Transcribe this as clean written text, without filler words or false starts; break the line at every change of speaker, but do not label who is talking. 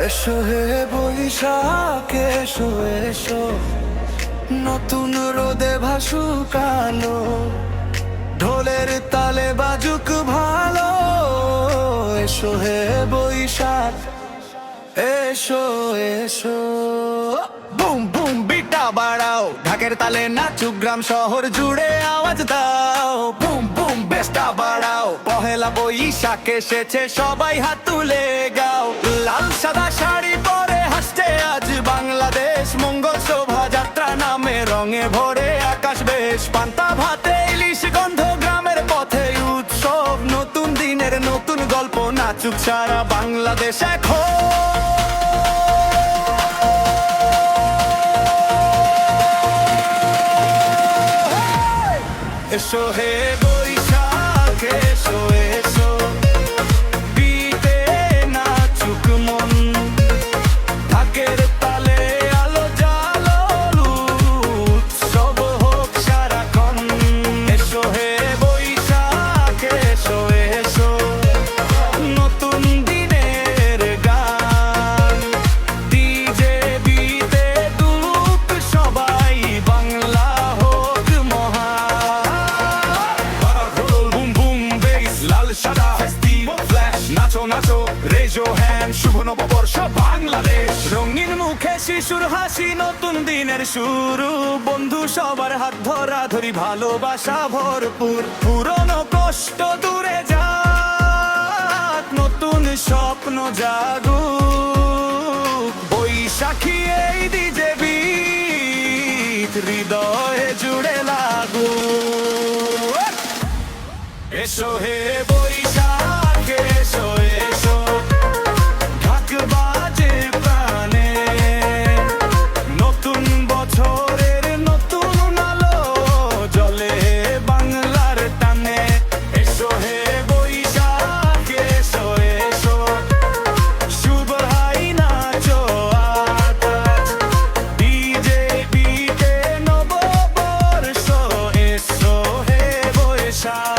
এসো হে বৈশাখ এসো এসো, নতুন রোদে ভাসুক আলো, ঢোলের তালে বাজুক ভালো। এসো হে বৈশাখ এসো এসো। বুম বুম বিটা বাড়াও, ঢাকের তালে নাচুক গ্রাম শহর জুড়ে আওয়াজ দাও। বুম বুম বেশটা বাড়াও, পহেলা বৈশাখ এসেছে সবাই হাত তুলে গাও। লাল সাদা শাড়ি পরে হাসছে আজ বাংলাদেশ, মঙ্গল শোভাযাত্রা নামে রঙে ভরে আকাশ বেশ। পান্তা ভাতে ইলিশ গন্ধ গ্রামের পথে উৎসব, নতুন দিনের নতুন গল্প নাচুক সারা বাংলাদেশ এখন। এসো হে বৈশাখ এসো এসো, বিতে নাচুক মন, ঢাকের তালে আলো জালো, উৎসব হোক সারাক্ষণ। এসো হে বৈশাখ এসো এসো, নতুন দিনের গান, ডিজে বিতে দুলুক সবাই, বাংলা হোক মহান। বুম বুম বেস লাল সাদা ফেস্টিভ্যাল ফ্ল্যাশ, নাচো নাচো রেজ ইওর হ্যান্ড, শুভ নববর্ষ বাংলাদেশ। রঙিন মুখে শিশুর হাসি, নতুন দিনের শুরু, বন্ধু সবার হাত ধরা ধরি, ভালোবাসা ভরপুর। পুরনো কষ্ট দূরে যাক, নতুন স্বপ্ন জাগুক, বৈশাখী এই ডিজে বিট হৃদয়ে জুড়ে লাগুক। এসো হে বৈশাখ এসো এসো, ঢাক বাজে প্রাণে, নতুন বছরের নতুন আলো জ্বলে বাংলার টানে। এসো হে বৈশাখ এসো এসো, শুভ হাই নাচো আকাশ, ডিজে বিটে নববর্ষ। এসো হে বৈশাখ।